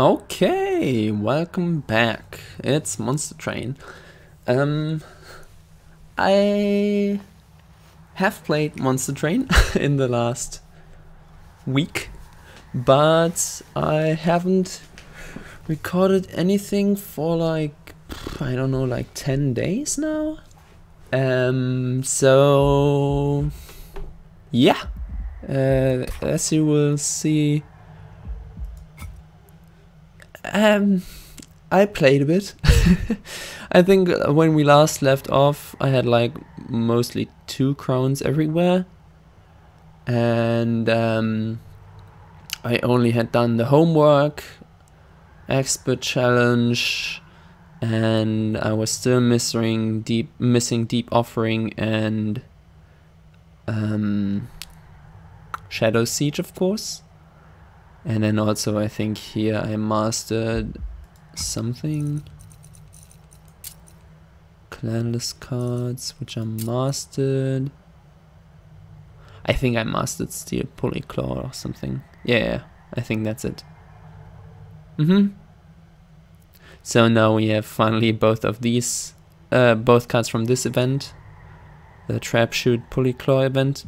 Okay, welcome back. It's Monster Train. I have played Monster Train in the last week, but I haven't recorded anything for like, I don't know, like 10 days now. So yeah, as you will see, I played a bit. I think when we last left off, I had like mostly 2 crowns everywhere, and I only had done the homework, expert challenge, and I was still missing deep offering and Shadow Siege, of course. And then also I think here I mastered something. Clanless cards, which are mastered. I think I mastered Steel Polyclaw or something. Yeah, I think that's it. So now we have finally both of these, both cards from this event. The Trap Shoot Polyclaw event.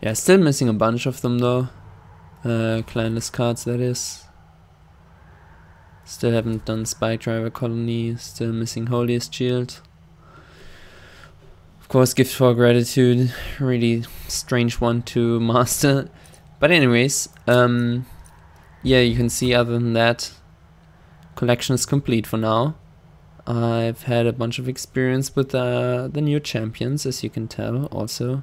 Yeah, still missing a bunch of them though. Clanless cards, that is. Still haven't done Spike Driver Colony. Still missing Holiest Shield. Of course, Gift for Gratitude. Really strange one to master. But anyways, yeah, you can see other than that, collection is complete for now. I've had a bunch of experience with the new champions, as you can tell, also.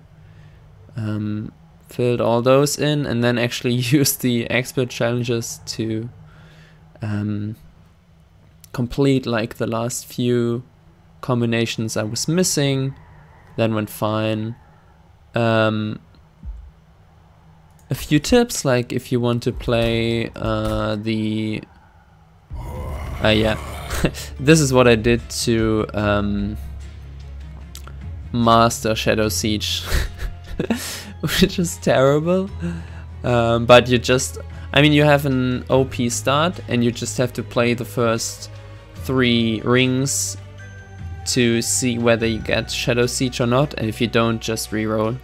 Filled all those in and then actually used the expert challenges to complete like the last few combinations I was missing. Then went fine. A few tips, like if you want to play yeah, this is what I did to master Shadow Siege. Which is terrible, but you just, I mean, you have an OP start and you just have to play the first 3 rings to see whether you get Shadow Siege or not, and if you don't, just reroll.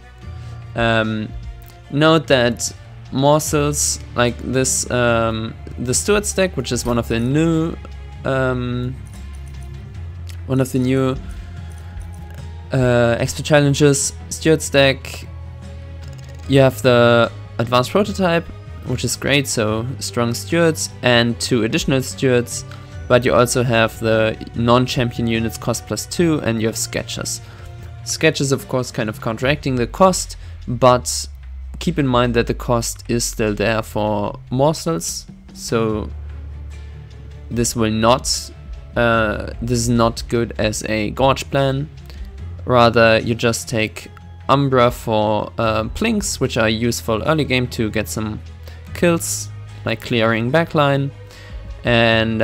Note that morsels like this, the Steward's deck, which is one of the new extra challenges, Steward's deck. You have the advanced prototype, which is great, so strong stewards and 2 additional stewards, but you also have the non-champion units cost +2 and you have sketches. Sketches, of course, kind of counteracting the cost, but keep in mind that the cost is still there for morsels, so this will not, this is not good as a gorge plan. Rather, you just take Umbra for plinks, which are useful early game to get some kills, like clearing backline, and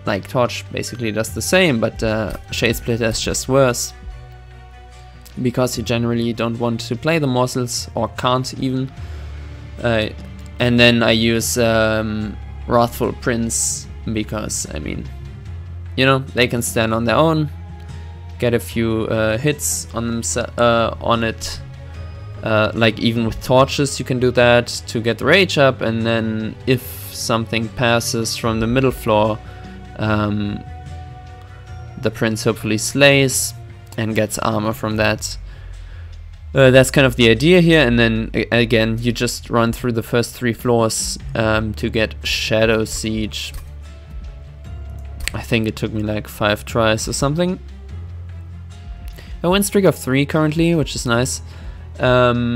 like Torch basically does the same, but Shade Splitter is just worse, because you generally don't want to play the morsels, or can't even. And then I use Wrathful Prince, because, I mean, you know, they can stand on their own, get a few hits on them, on it, like even with torches you can do that to get the rage up, and then if something passes from the middle floor, the prince hopefully slays and gets armor from that. That's kind of the idea here, and then again you just run through the first 3 floors to get Shadow Siege. I think it took me like 5 tries or something. A win streak of 3 currently, which is nice. Right,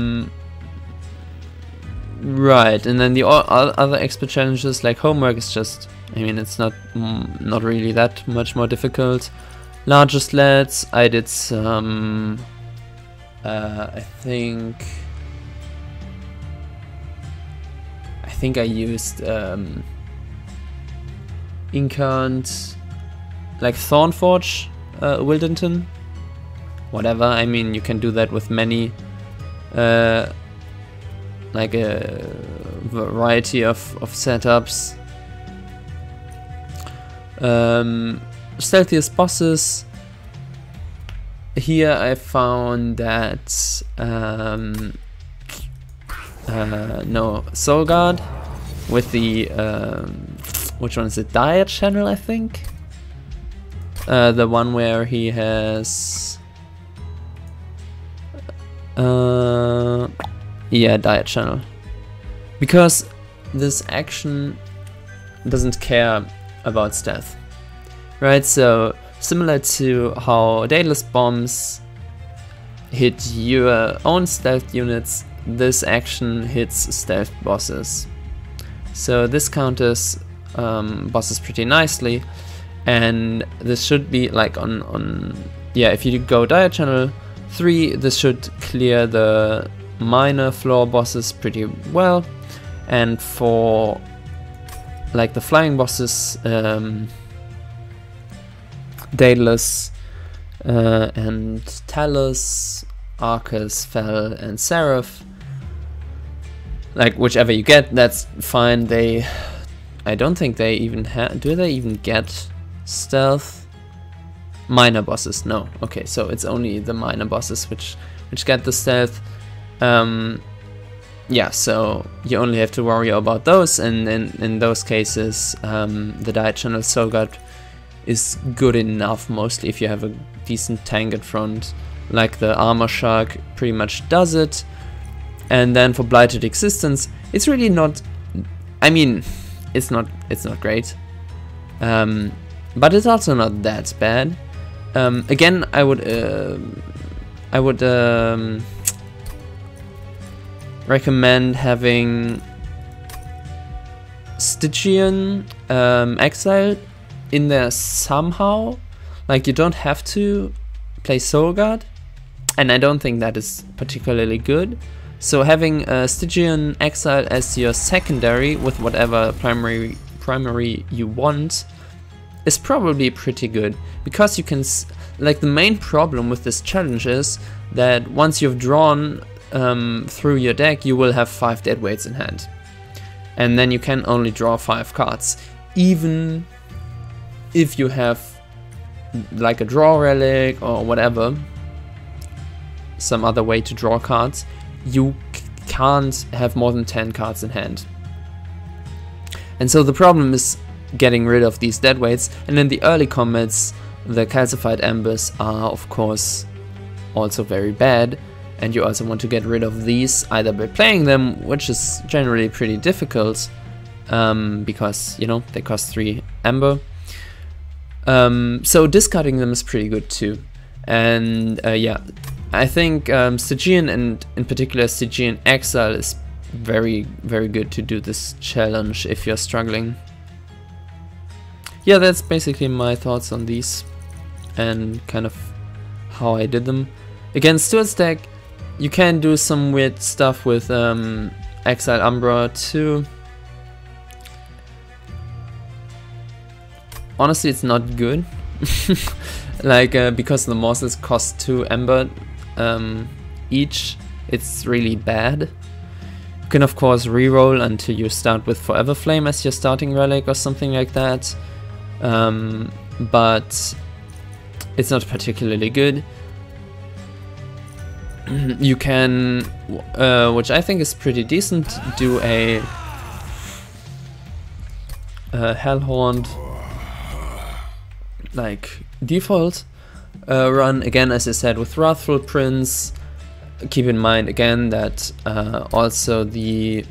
and then the other expert challenges, like homework, is just, I mean, it's not really that much more difficult. Larger sleds, I did some, I think I used Incant, like Thornforge, Wildenton. Whatever, I mean, you can do that with many like variety of setups. Stealthiest bosses. Here I found that no, Soul Guard with the which one is it? Diet channel, I think. The one where he has yeah, diet channel, because this action doesn't care about stealth, right? So similar to how Daedalus bombs hit your own stealth units, this action hits stealth bosses. So this counters bosses pretty nicely, and this should be like on yeah, if you go Diet Channel 3, this should clear the minor floor bosses pretty well, and for like the flying bosses, Daedalus and Talus, Arcus, Fel, and Seraph, like whichever you get, that's fine. I don't think they even do they even get stealth? Minor bosses, no. Okay, so it's only the minor bosses which get the stealth. Yeah, so you only have to worry about those, and in those cases, the Diet Channel Soul Guard is good enough, mostly if you have a decent tank in front, like the Armor Shark pretty much does it. And then for Blighted Existence, it's really not, I mean, it's not great, but it's also not that bad. Again, I would recommend having Stygian Exile in there somehow. Like, you don't have to play Soul Guard, and I don't think that is particularly good. So having Stygian Exile as your secondary with whatever primary you want is probably pretty good, because you can like, the main problem with this challenge is that once you've drawn through your deck, you will have 5 deadweights in hand, and then you can only draw 5 cards. Even if you have like a draw relic or whatever, some other way to draw cards, you can't have more than 10 cards in hand. And so the problem is getting rid of these deadweights, and in the early combats the calcified embers are of course also very bad, and you also want to get rid of these either by playing them, which is generally pretty difficult, because, you know, they cost 3 ember. So discarding them is pretty good too. And yeah, I think Stygian, and in particular Stygian Exile, is very, very good to do this challenge if you're struggling. Yeah, that's basically my thoughts on these and kind of how I did them. Again, Stuart's deck, you can do some weird stuff with Exile Umbra too. Honestly, it's not good. Like, because the morsels cost 2 ember each, it's really bad. You can of course reroll until you start with Forever Flame as your starting relic or something like that, but it's not particularly good. You can, which I think is pretty decent, do a Hellhorned like default run, again as I said, with Wrathful Prince. Keep in mind again that also the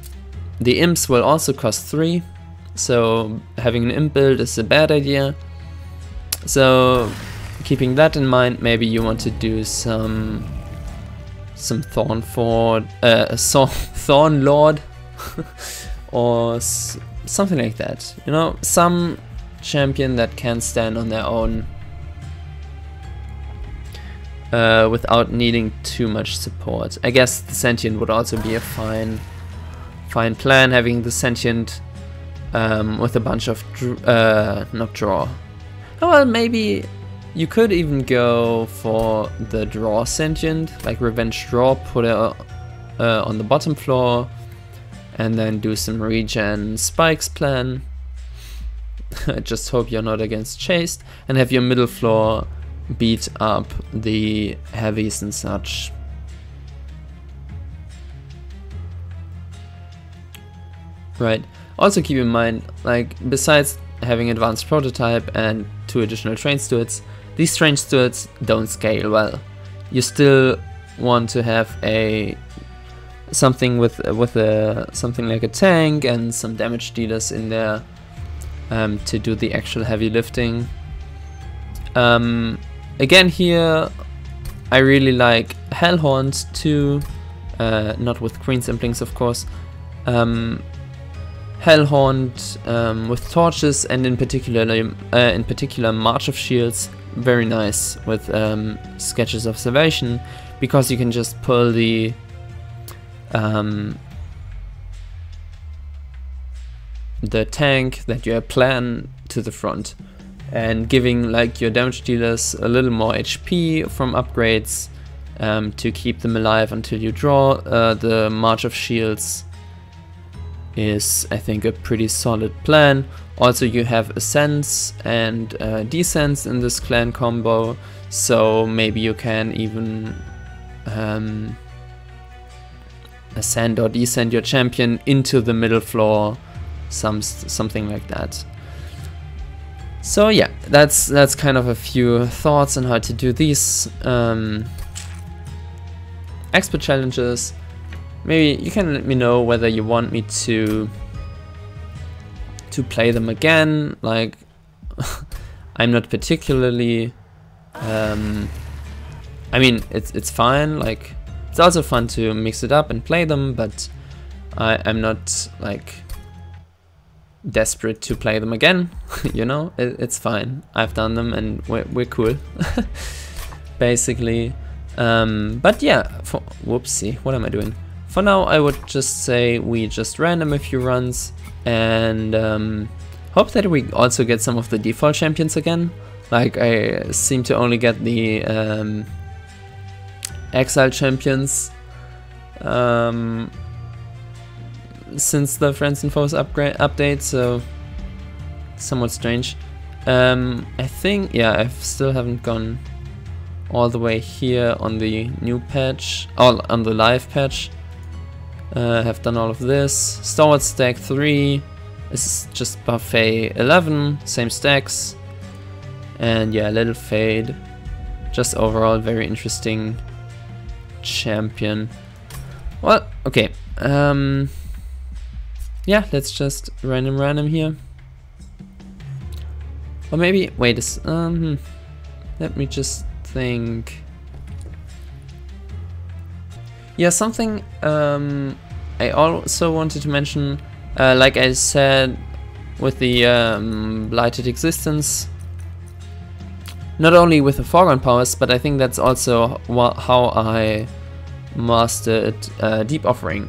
imps will also cost 3, so having an imp build is a bad idea. So keeping that in mind, maybe you want to do some Thorn Lord or something like that, you know, some champion that can stand on their own without needing too much support. I guess the Sentient would also be a fine plan, having the Sentient with a bunch of not draw. Oh, well, maybe you could even go for the draw Sentient, like Revenge Draw, put it on the bottom floor, and then do some regen spikes plan. I just hope you're not against chased, and have your middle floor beat up the heavies and such. Right. Also keep in mind, like, besides having advanced prototype and 2 additional train stewards, these train stewards don't scale well. You still want to have something with something like a tank and some damage dealers in there to do the actual heavy lifting. Again here, I really like Hellhorns too, not with green simplings of course. Hellhorn with torches, and in particular March of Shields, very nice with sketches of salvation, because you can just pull the tank that you plan to the front, and giving like your damage dealers a little more HP from upgrades to keep them alive until you draw. The March of Shields is, I think, a pretty solid plan. Also, you have Ascents and Descents in this clan combo, so maybe you can even ascend or descend your champion into the middle floor, something like that. So yeah, that's kind of a few thoughts on how to do these expert challenges. Maybe you can let me know whether you want me to play them again. Like, I'm not particularly I mean, it's fine, like, it's also fun to mix it up and play them, but I'm not like desperate to play them again. You know, it's fine. I've done them and we're cool. Basically. But yeah, whoopsie, what am I doing? For now, I would just say we just random a few runs, and hope that we also get some of the default champions again. Like, I seem to only get the exile champions since the Friends and Foes update, so somewhat strange. I think, yeah, I still haven't gone all the way here on the new patch, on the live patch. Have done all of this. Stalwart stack 3, this is just buffet 11, same stacks, and yeah, little fade. Just overall very interesting champion. Well, okay. Yeah, let's just random here. Or maybe wait let me just think. Yeah, something I also wanted to mention, like I said with the Blighted Existence, not only with the foreground powers, but I think that's also how I mastered Deep Offering.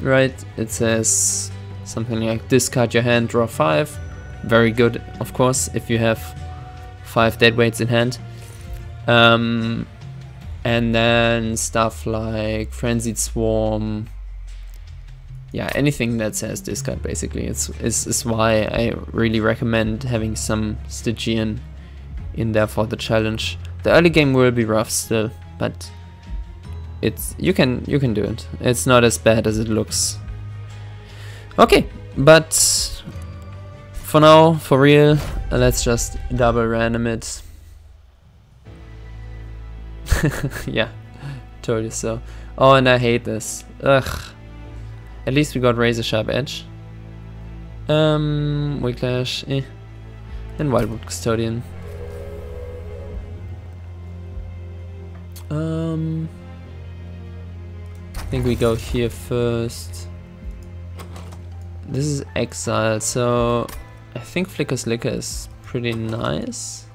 Right? It says something like discard your hand, draw 5. Very good, of course, if you have 5 deadweights in hand. And then stuff like Frenzied Swarm. Yeah, anything that says discard basically is why I really recommend having some Stygian in there for the challenge. The early game will be rough still, but you can do it. It's not as bad as it looks. Okay, but for now, for real, let's just double random it. Yeah, told you so. Oh, and I hate this. Ugh. At least we got Razor Sharp Edge. Whiplash, and Wildwood Custodian. I think we go here first. This is Exile, so I think Flicker's Liquor is pretty nice.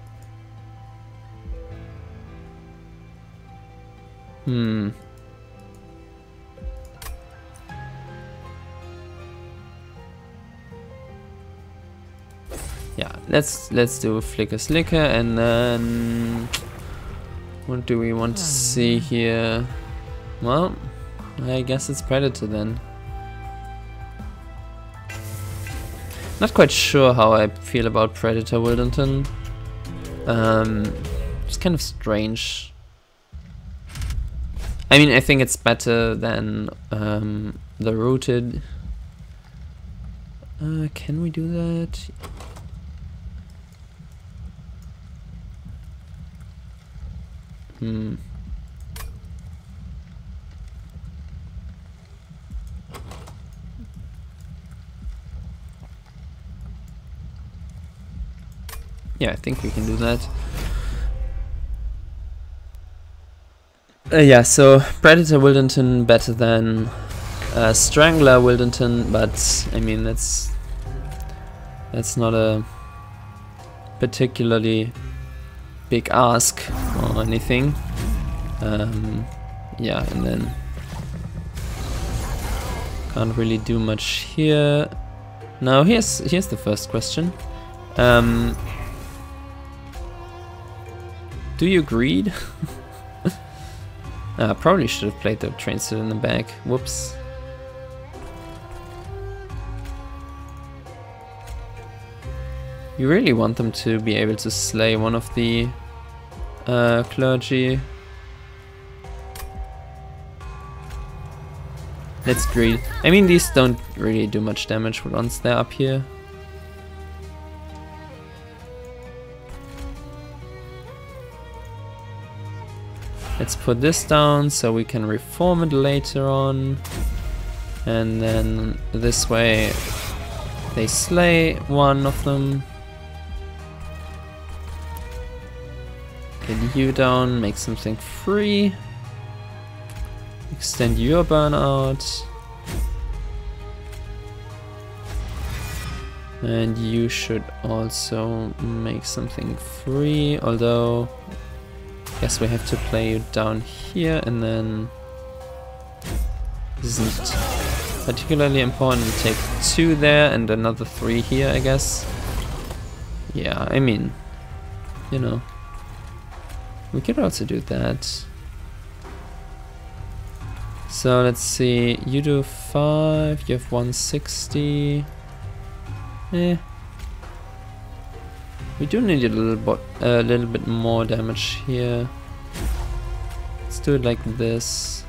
Yeah, let's do Flicker's Liquor, and then what do we want to see here? Well, I guess it's Predator then. Not quite sure how I feel about Predator Wildenton. It's kind of strange. I mean, I think it's better than the Rooted. Can we do that? Yeah, I think we can do that. Yeah, so Predator Wildenton better than Strangler Wildenton, but I mean that's not a particularly big ask or anything. Yeah, and then can't really do much here. Now here's the first question. Do you greed? Probably should have played the train still in the back. Whoops. You really want them to be able to slay one of the clergy. Let's greed. I mean, these don't really do much damage once they're up here. Let's put this down so we can reform it later on. And then this way they slay one of them. Get you down, make something free. Extend your burnout. And you should also make something free, although guess we have to play you down here, and then this isn't particularly important. We take 2 there and another 3 here, I guess. Yeah, I mean, you know, we could also do that. So let's see, you do 5, you have 160. We do need a little bit more damage here. Let's do it like this.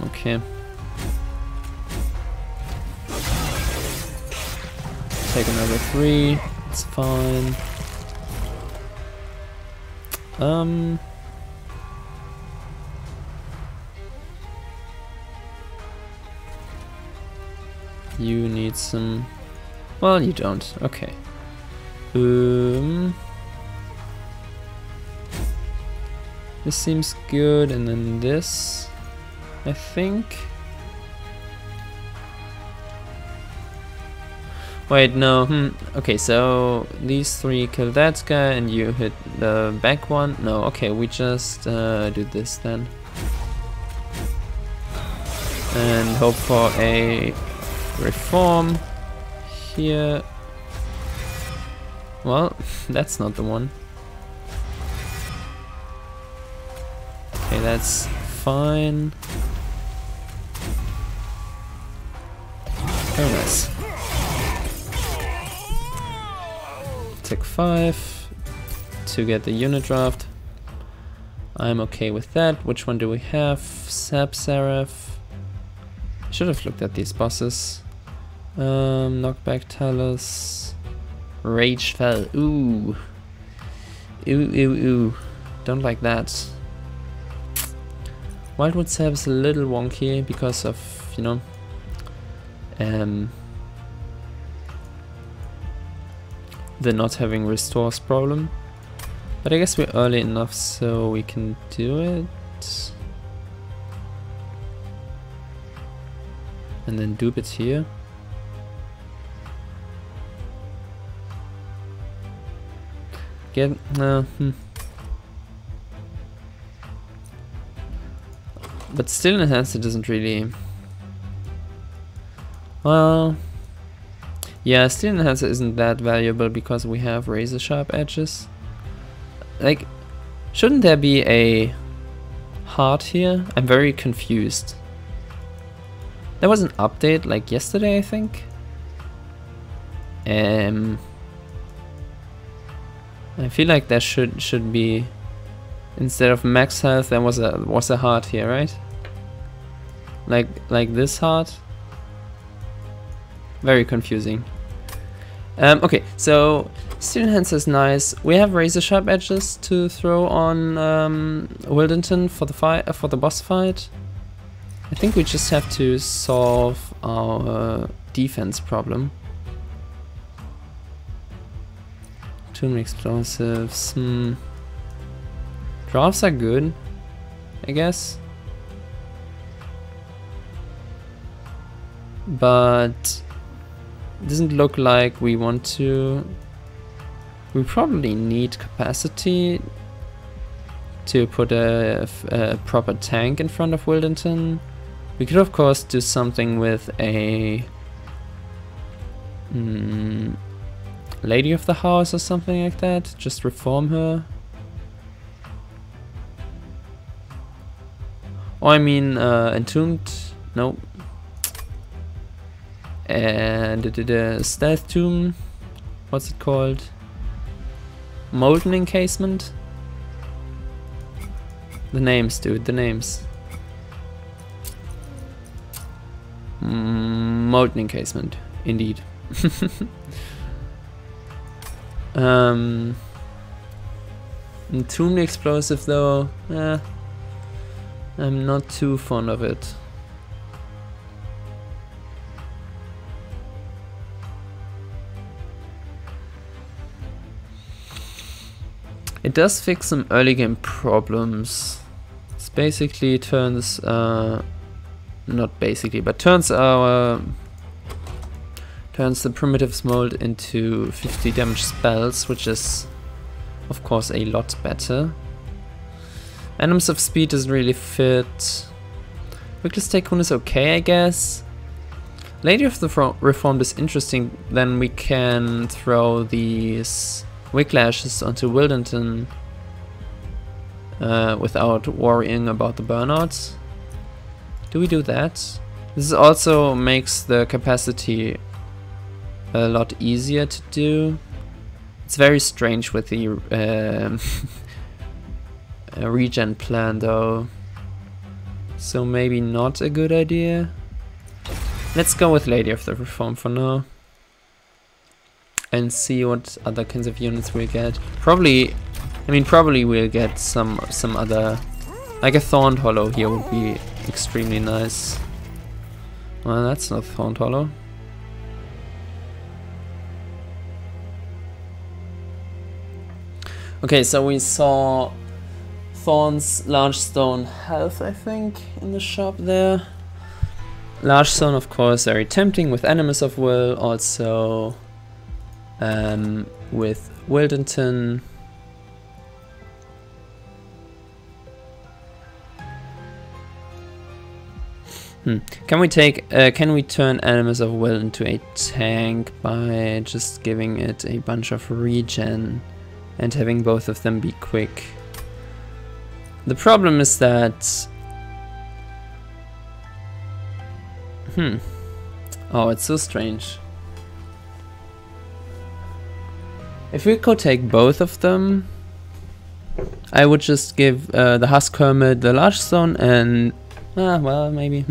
Okay. Take another 3. It's fine. You need some... Well, you don't. Okay. This seems good, and then this, I think. Wait, no. Okay, so these 3 kill that guy, and you hit the back one. No, okay, we just do this then. And hope for a reform here. Well, that's not the one. Okay, that's fine. Very nice. Take 5 to get the unit draft. I'm okay with that. Which one do we have? Sap Seraph. Should have looked at these bosses. Knockback Talus. Rage Fell. Ooh. Ooh. Don't like that. Wildwood Sap is a little wonky because of, you know, the not having restores problem. But I guess we're early enough so we can do it. And then dupe it here. Get But still enhancer doesn't really... Well... Yeah, still enhancer isn't that valuable because we have razor sharp edges. Like, shouldn't there be a heart here? I'm very confused. There was an update like yesterday, I think. I feel like there should be, instead of max health, there was a heart here, right? Like this heart. Very confusing. Okay, so steel hands is nice. We have razor sharp edges to throw on Wildenton for the boss fight. I think we just have to solve our defense problem. Tomb explosives. Drafts are good, I guess. But it doesn't look like we want to. We probably need capacity to put a proper tank in front of Wildenton. We could of course do something with a lady of the house or something like that. Just reform her. Or I mean entombed. Nope. And the stealth tomb, what's it called? Molten encasement? The names, dude, the names. Molten encasement, indeed. Tomb explosive though, I'm not too fond of it. It does fix some early game problems. It basically turns, not basically, but turns the primitives mold into 50 damage spells, which is of course a lot better. Animals of Speed doesn't really fit. Wickless Tycoon is okay, I guess. Lady of the Reformed is interesting, then we can throw these Wicklashes onto Wildenton without worrying about the burnouts. Do we do that? This also makes the capacity a lot easier to do. It's very strange with the regen plan though, so maybe not a good idea. Let's go with Lady of the Reform for now and see what other kinds of units we'll get. Probably we'll get some other, like a Thorned Hollow here would be extremely nice. Well, that's not Thorned Hollow. Okay, so we saw Thorn's Large Stone Health, I think, in the shop there. Large Stone, of course, very tempting with Animus of Will, also with Wildenton. Can we turn Animus of Will into a tank by just giving it a bunch of regen and having both of them be quick? The problem is that oh, it's so strange. If we could take both of them, I would just give the Husk Hermit the Large Stone and well, maybe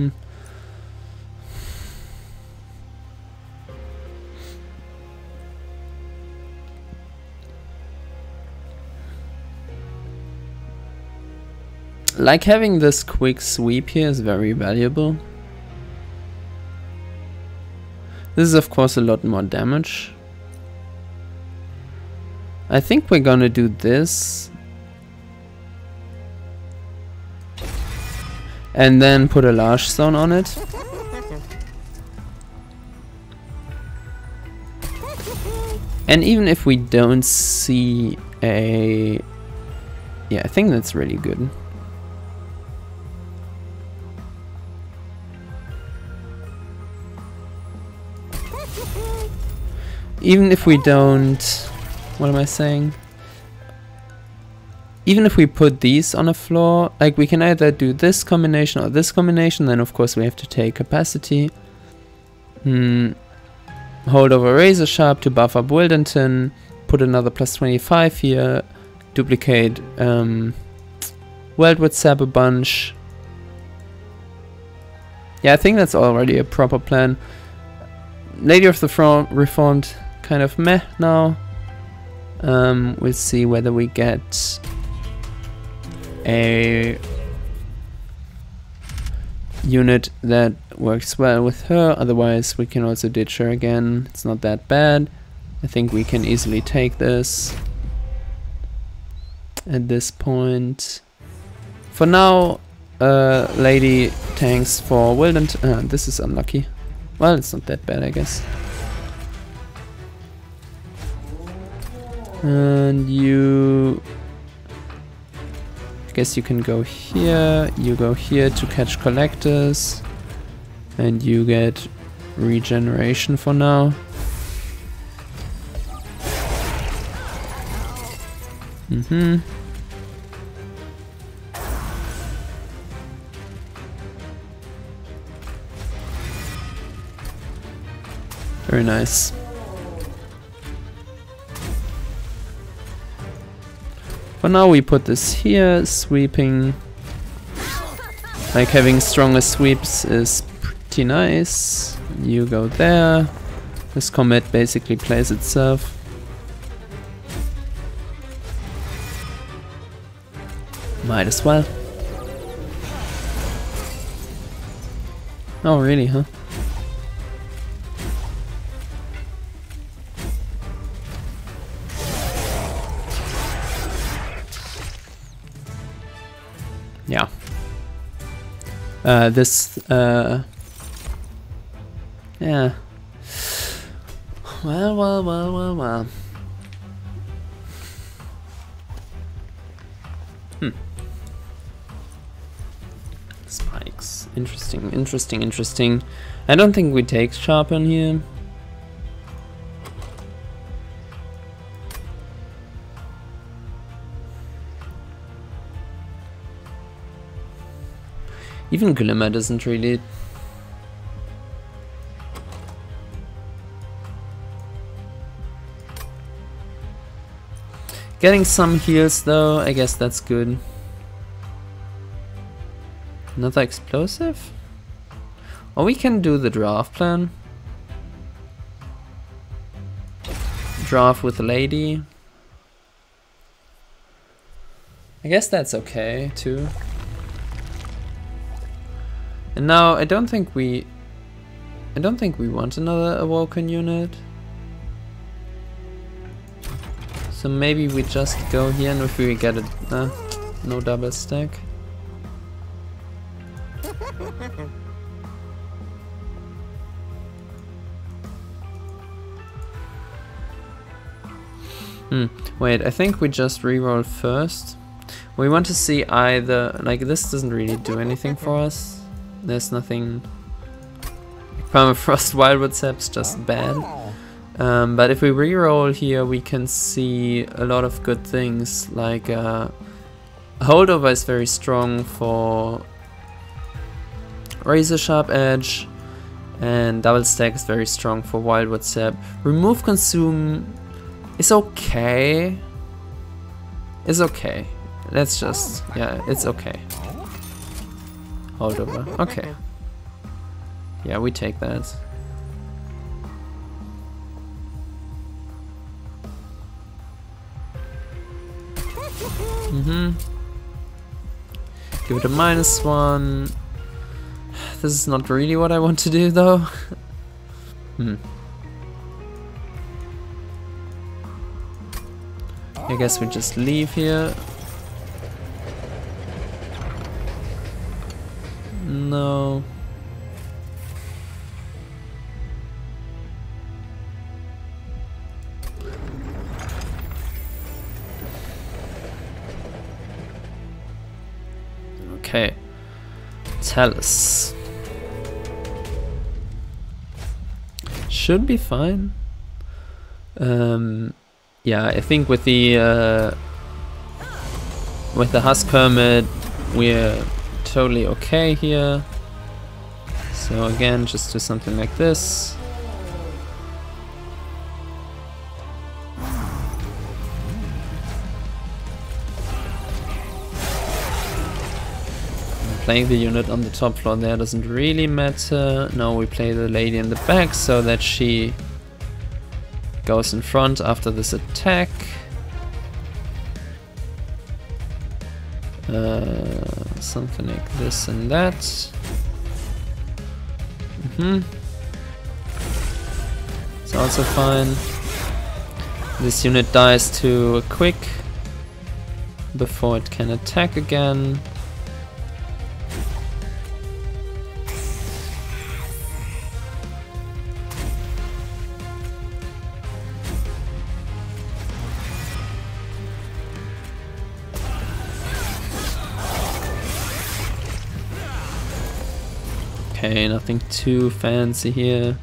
like having this quick sweep here is very valuable. This is of course a lot more damage. I think we're gonna do this and then put a Large Stone on it. And even if we don't see a... yeah, I think that's really good. Even if we don't... what am I saying? even if we put these on a floor, like we can either do this combination or this combination, then of course we have to take capacity. Hold over Razor Sharp to buff up Wildenton, put another plus 25 here, duplicate Weldwood Sap a bunch. Yeah, I think that's already a proper plan. Lady of the Reformed, kind of meh now. We'll see whether we get a unit that works well with her, otherwise we can also ditch her again. It's not that bad. I think we can easily take this at this point. For now, lady tanks for Wildenton. This is unlucky. Well, it's not that bad, I guess. And you... I guess you can go here, you go here to catch collectors, and you get regeneration for now. Very nice. For now we put this here, sweeping. Like having stronger sweeps is pretty nice. You go there. This combat basically plays itself. Might as well. Oh really, huh? Yeah. Yeah. Well. Spikes. Interesting. I don't think we take sharpen here. Even Glimmer doesn't really... Getting some heals though, I guess that's good. Another explosive? Or we can do the draft plan. Draft with a lady. I guess that's okay too. And now I don't think we want another Awoken unit. So maybe we just go here, and if we get it, no double stack. Wait, I think we just reroll first. We want to see either, like this doesn't really do anything for us. There's nothing. Permafrost Wildwood Sap's just bad. But if we reroll here, we can see a lot of good things. Like Holdover is very strong for Razor Sharp Edge, and Double Stack is very strong for Wildwood Sap. Remove Consume is okay. It's okay. Let's just, yeah, it's okay. Holdover, okay. Yeah, we take that. Give it a -1. This is not really what I want to do though. I guess we just leave here. No. Okay. Tell us. Should be fine. Yeah, I think with the with the Husk Hermit, we're totally okay here. So again, just do something like this. Playing the unit on the top floor there doesn't really matter. Now we play the lady in the back so that she goes in front after this attack. Something like this and that. It's also fine. This unit dies to a quick before it can attack again. Okay, nothing too fancy here.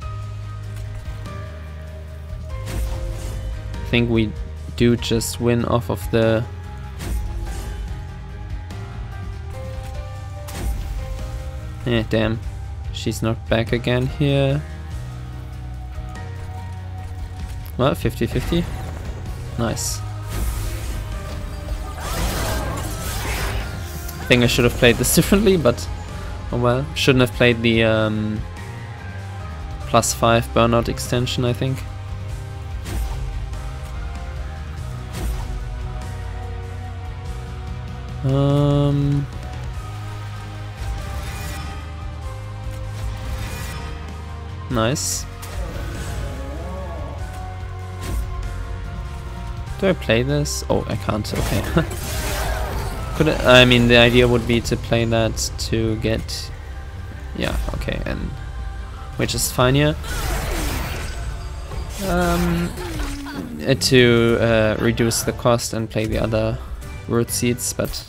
I think we do just win off of the... damn. She's knocked back again here. Well, 50-50. Nice. I think I should have played this differently, but oh well. Shouldn't have played the +5 burnout extension, I think. Nice. Do I play this? Oh, I can't. Okay. I mean, the idea would be to play that to get... Yeah, okay, and... which is fine here. To reduce the cost and play the other root seeds, but...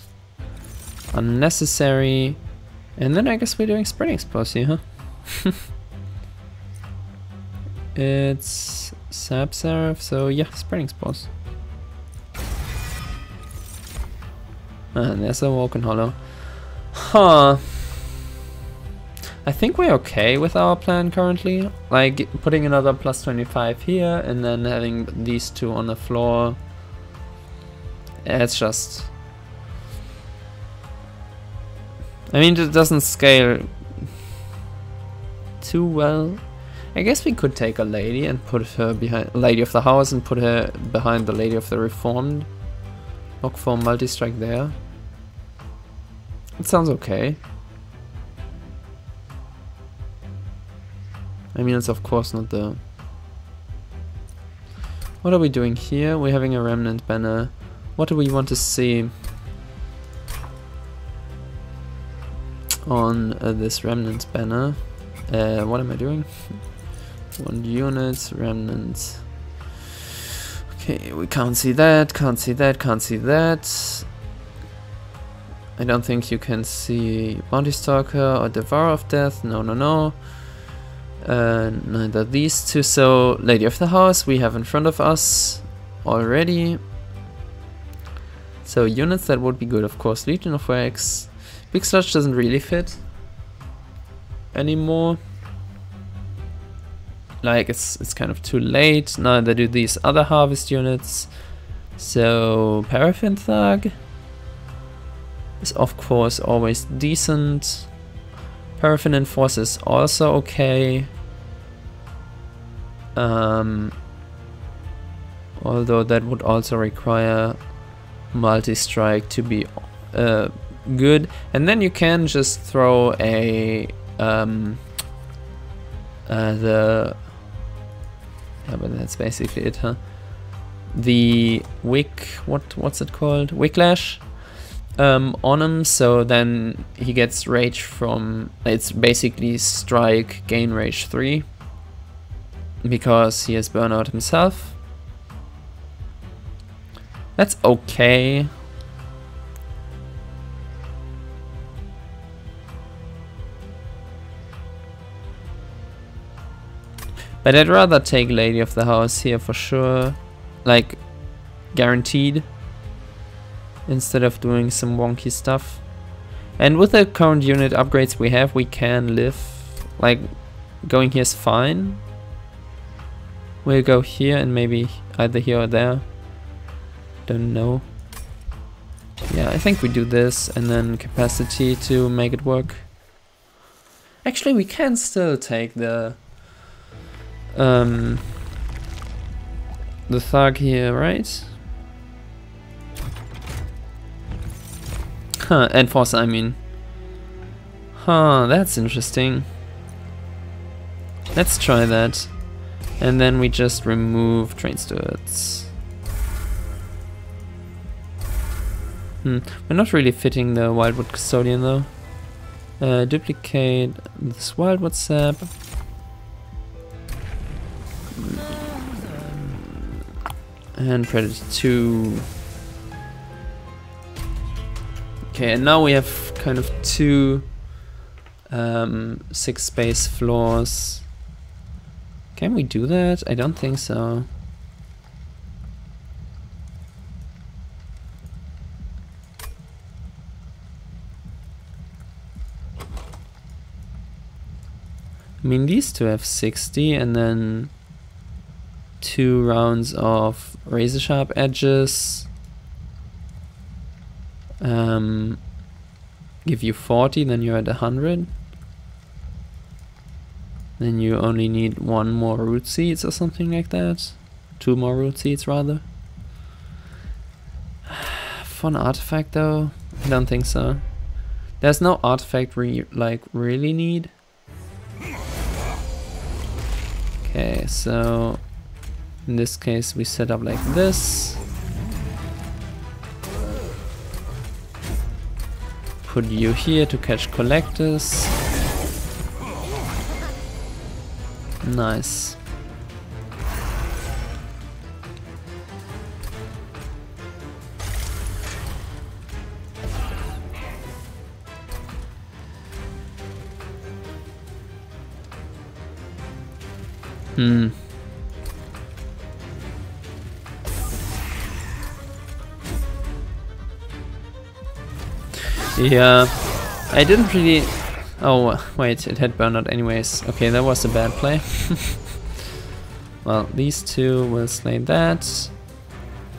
unnecessary. And then I guess we're doing Spreading Spores here, huh? It's Sap Seraph, so yeah, Spreading Spores. And there's a Woken Hollow. Huh. I think we're okay with our plan currently. Like, putting another +25 here and then having these two on the floor. It's just... I mean, it doesn't scale too well. I guess we could take a lady and put her behind Lady of the House and put her behind the Lady of the Reformed. Look for multi-strike there. It sounds okay. I mean, it's of course not the... What are we doing here? We're having a Remnant banner. What do we want to see on this Remnant banner? What am I doing? 1 unit, Remnant. Okay, we can't see that, can't see that, can't see that. I don't think you can see Bounty Stalker or Devourer of Death. No, no, no. Neither these two. So, Lady of the House we have in front of us already. So, units that would be good, of course. Legion of Wax. Big Sludge doesn't really fit anymore. Like, it's kind of too late. Neither do these other harvest units. So, Paraffin Thug is of course always decent. Paraffin Enforcer is also okay. Although that would also require multi-strike to be good. And then you can just throw a yeah, but that's basically it, huh? The Wick, what's it called? Wicklash on him, so then he gets rage from, it's basically strike, gain rage 3, because he has burnout himself. That's okay. But I'd rather take Lady of the House here for sure. Like, guaranteed. instead of doing some wonky stuff. And with the current unit upgrades we have, we can live. Like, going here is fine. We'll go here and maybe either here or there. Don't know. Yeah, I think we do this and then capacity to make it work. Actually, we can still take the thug here, right? Huh, enforcer, I mean. Huh, that's interesting. Let's try that. And then we just remove train stewards. We're not really fitting the wildwood custodian though. Duplicate this wildwood sap. And predator 2. Okay, and now we have kind of 2 6 space floors. Can we do that? I don't think so. I mean, these two have 60 and then 2 rounds of razor sharp edges. Give you 40, then you're at 100. Then you only need 1 more root seeds or something like that. 2 more root seeds rather. For an artifact though, I don't think so. There's no artifact we really need. Okay, so in this case we set up like this. Put you here to catch collectors. Nice. Yeah, I didn't really... Oh, wait, it had burnout anyways. Okay, that was a bad play. Well, these two will slay that.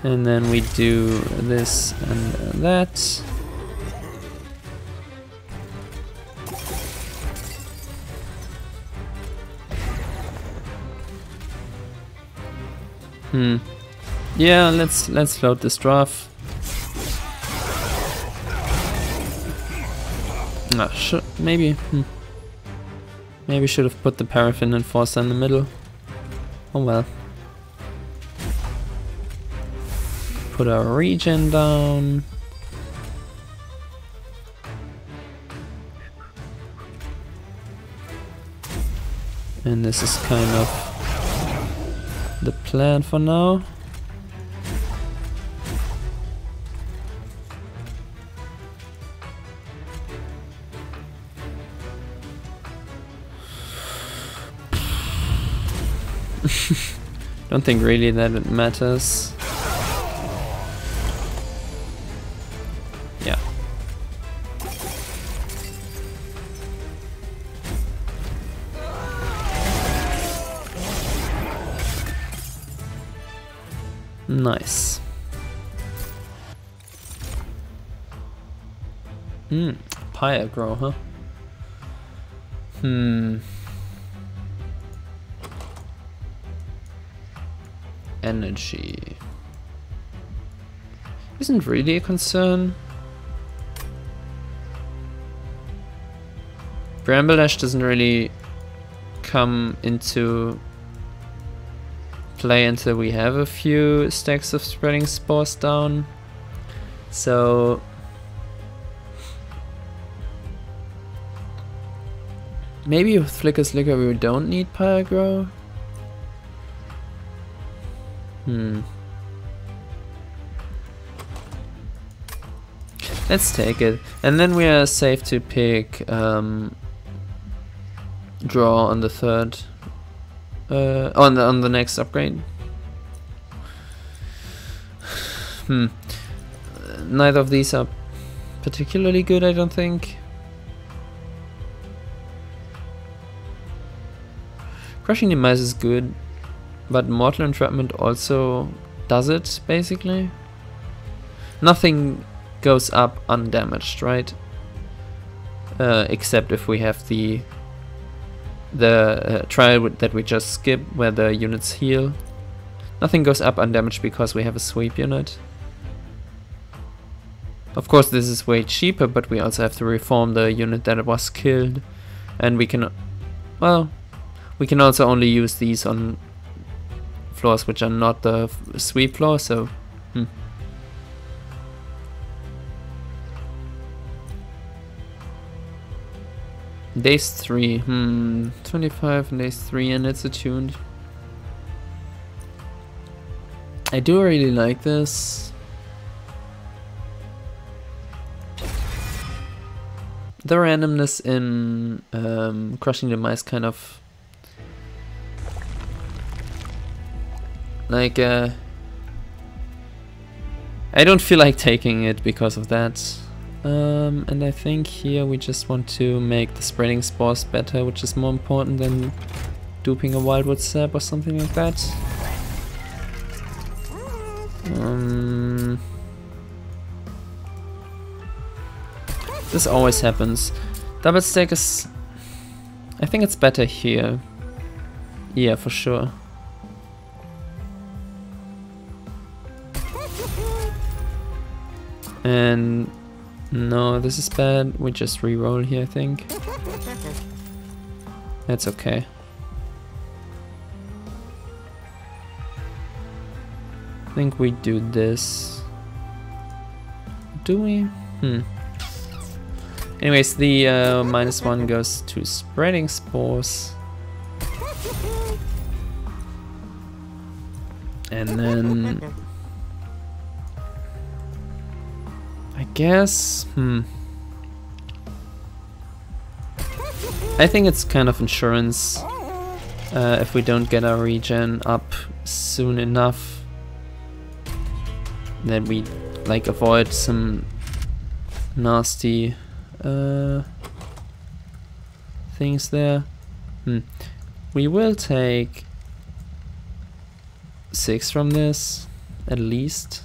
And then we do this and that. Yeah, let's load this draft. Maybe should have put the paraffin enforcer in the middle. Oh well. Put our regen down. And this is kind of the plan for now. Don't think really that it matters. Yeah. Nice. Pyre grow, huh? Energy isn't really a concern. Bramble Ash doesn't really come into play until we have a few stacks of spreading spores down. So maybe with Flicker's Liquor we don't need Pyre Grow. Let's take it, and then we are safe to pick draw on the third, on the next upgrade. neither of these are particularly good, I don't think. Crushing Demise is good, but Mortal Entrapment also does it, basically. Nothing goes up undamaged, right? Except if we have the trial that we just skipped, where the units heal. Nothing goes up undamaged because we have a sweep unit. Of course this is way cheaper, but we also have to reform the unit that was killed. And we can, well, we can also only use these on floors which are not the sweep floor, so Days 3, 25 and days 3, and it's attuned. I do really like this. The randomness in Crushing Demise kind of like I don't feel like taking it because of that. And I think here we just want to make the spreading spores better, which is more important than duping a wildwood sap or something like that. This always happens. Double stack is... I think it's better here. Yeah, for sure. And... no, this is bad. We just re-roll here, I think. That's okay. I think we do this. Do we? Anyways, the -1 goes to spreading spores. And then... I guess, I think it's kind of insurance if we don't get our regen up soon enough, that we like avoid some nasty things there. We will take 6 from this, at least.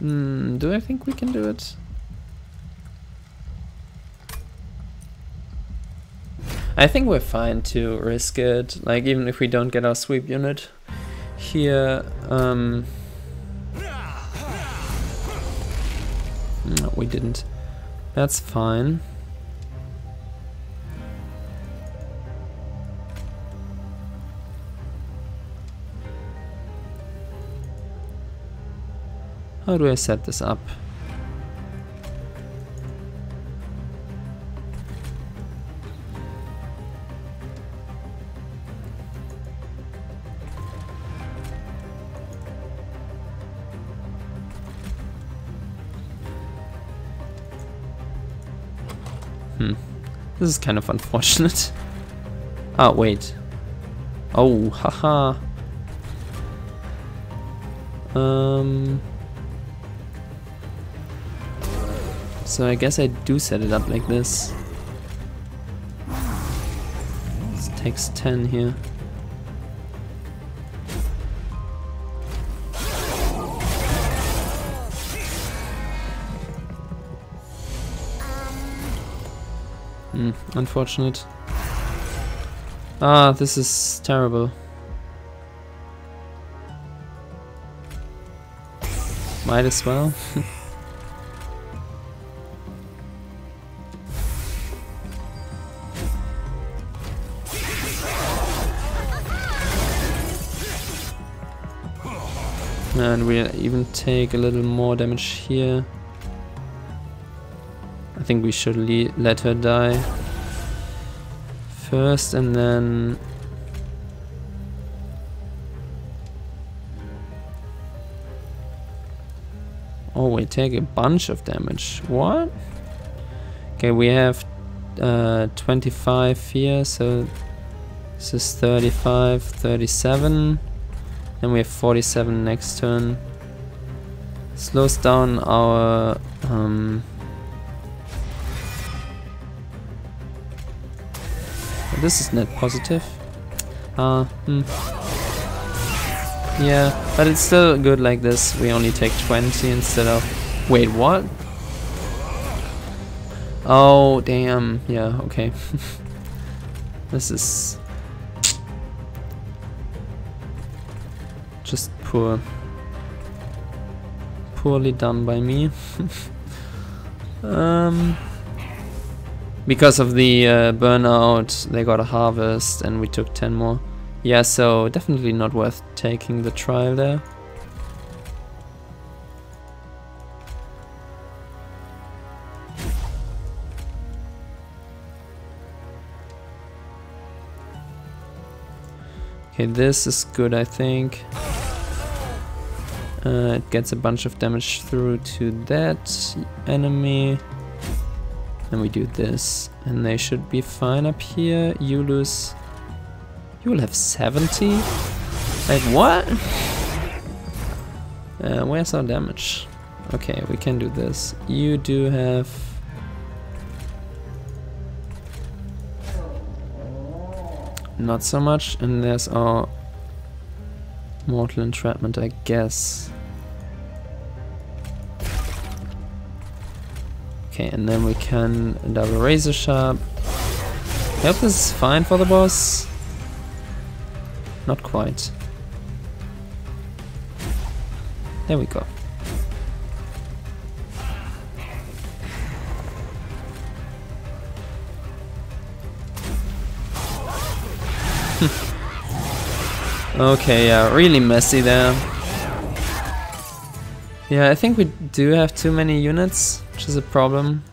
Do I think we can do it? I think we're fine to risk it, like even if we don't get our sweep unit here. No, we didn't. That's fine. How do I set this up? This is kind of unfortunate. Oh, wait. Oh, haha. So I guess I do set it up like this. This takes 10 here. Unfortunate. Ah, this is terrible. Might as well. And we'll even take a little more damage here. I think we should let her die first, and then... oh, we take a bunch of damage. What? Okay, we have 25 here, so this is 35, 37. Then we have 47 next turn. Slows down our this is net positive. Yeah, but it's still good like this. We only take 20 instead of... Wait, what? Oh, damn. Yeah, okay. This is... just poorly done by me. Because of the burnout, they got a harvest and we took 10 more. Yeah, so definitely not worth taking the trial there. Okay, this is good, I think. It gets a bunch of damage through to that enemy. Then we do this, and they should be fine up here. You lose... You will have 70? Like, what? Where's our damage? Okay, we can do this. You do have... Not so much, and there's our mortal entrapment, I guess. Okay, and then we can double razor sharp. I hope this is fine for the boss. Not quite. There we go. Okay, yeah, really messy there. Yeah, I think we do have too many units, which is a problem.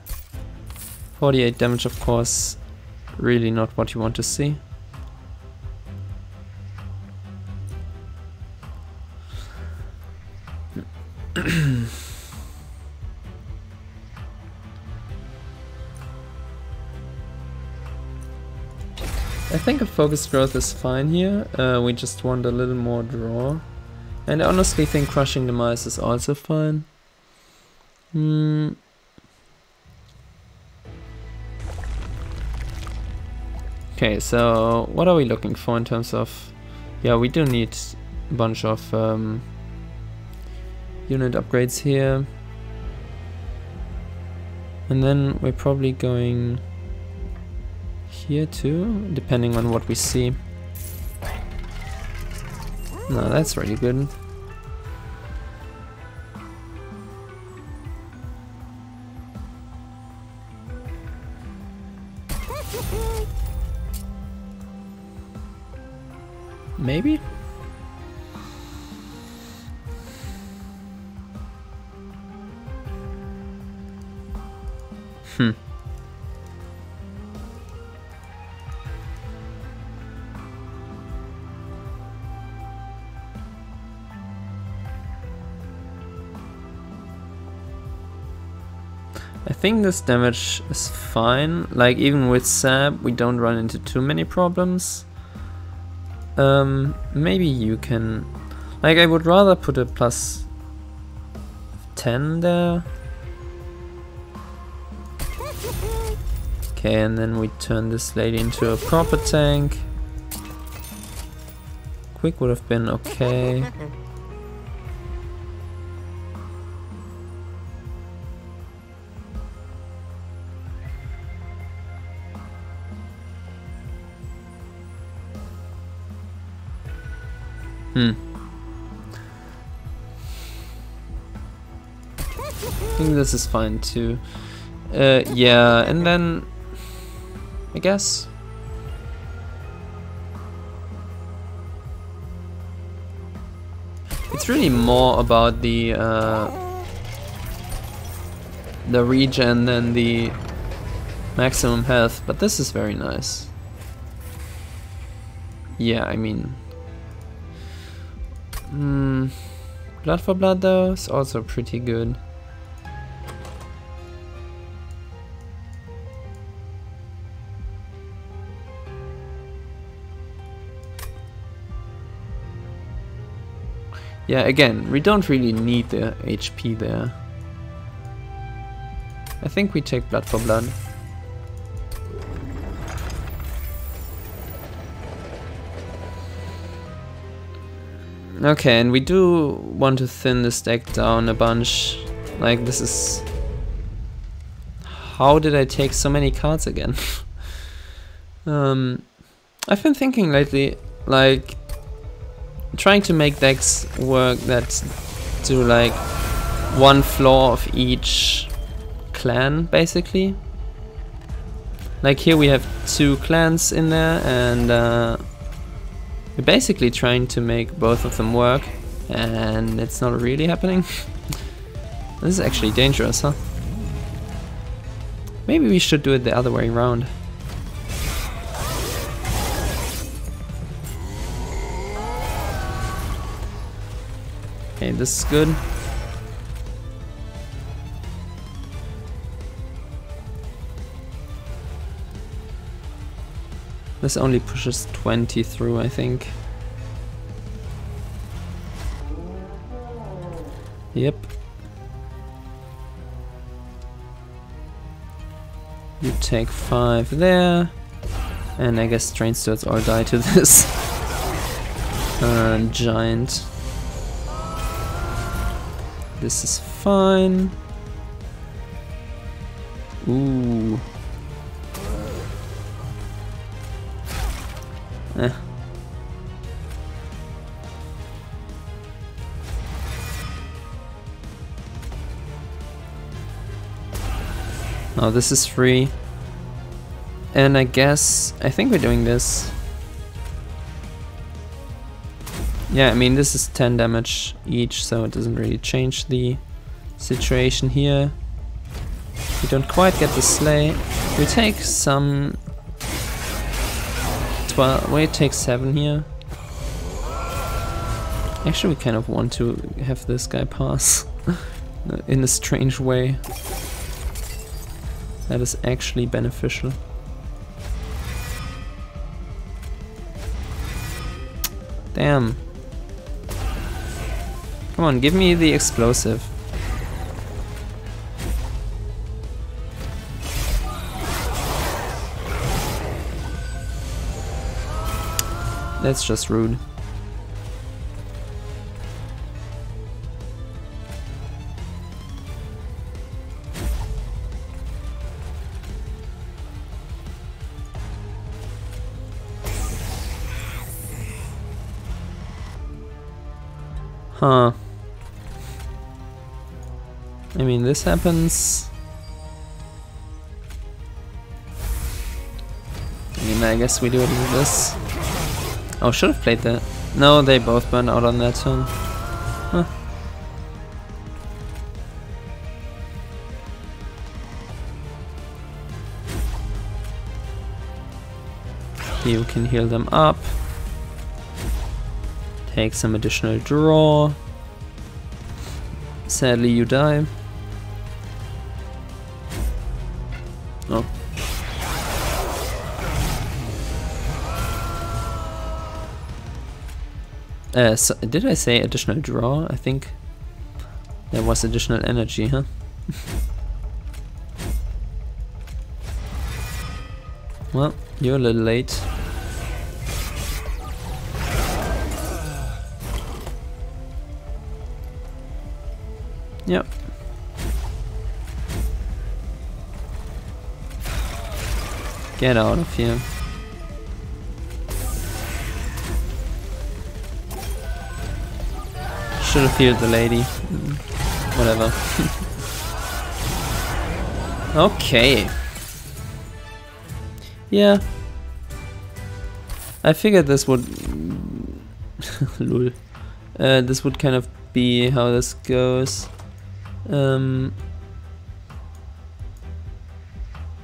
48 damage, of course, really not what you want to see. I think a focused growth is fine here. We just want a little more draw. And I honestly think crushing the mice is also fine. Okay, so what are we looking for in terms of... Yeah, we do need a bunch of unit upgrades here. And then we're probably going here too, depending on what we see. No, that's really good. Maybe? I think this damage is fine. Like, even with Sab, we don't run into too many problems. Maybe you can... Like, I would rather put a plus 10 there. Okay, and then we turn this lady into a proper tank. Quick would have been okay. I think this is fine too. Yeah, and then I guess it's really more about the regen than the maximum health, but this is very nice. Yeah, I mean, blood for blood though is also pretty good. Yeah, again, we don't really need the HP there. I think we take blood for blood. Okay, and we do want to thin this deck down a bunch. Like, this is... How did I take so many cards again? I've been thinking lately, like, trying to make decks work that do like one floor of each clan, basically. Like here we have 2 clans in there, and we're basically trying to make both of them work, and it's not really happening. This is actually dangerous, huh? Maybe we should do it the other way around. Okay, this is good. This only pushes 20 through, I think. Yep. You take 5 there. And I guess train stewards all die to this giant. This is fine. Ooh. Oh, this is free. And I think we're doing this. Yeah, I mean, this is 10 damage each, so it doesn't really change the situation here. We don't quite get the slay. We take some 12, we take 7 here. Actually, we kind of want to have this guy pass in a strange way. That is actually beneficial. Damn. Come on, give me the explosive. That's just rude. Huh. I mean, this happens. I mean, I guess we do it with this. Oh, should have played that. No, they both burned out on that turn. Huh. You can heal them up. Take some additional draw. Sadly, you die. Oh. So did I say additional draw? I think there was additional energy, huh? Well, you're a little late. Yep. Get out of here. Should have healed the lady. Whatever. Okay. Yeah. I figured this would... Lol. This would kind of be how this goes.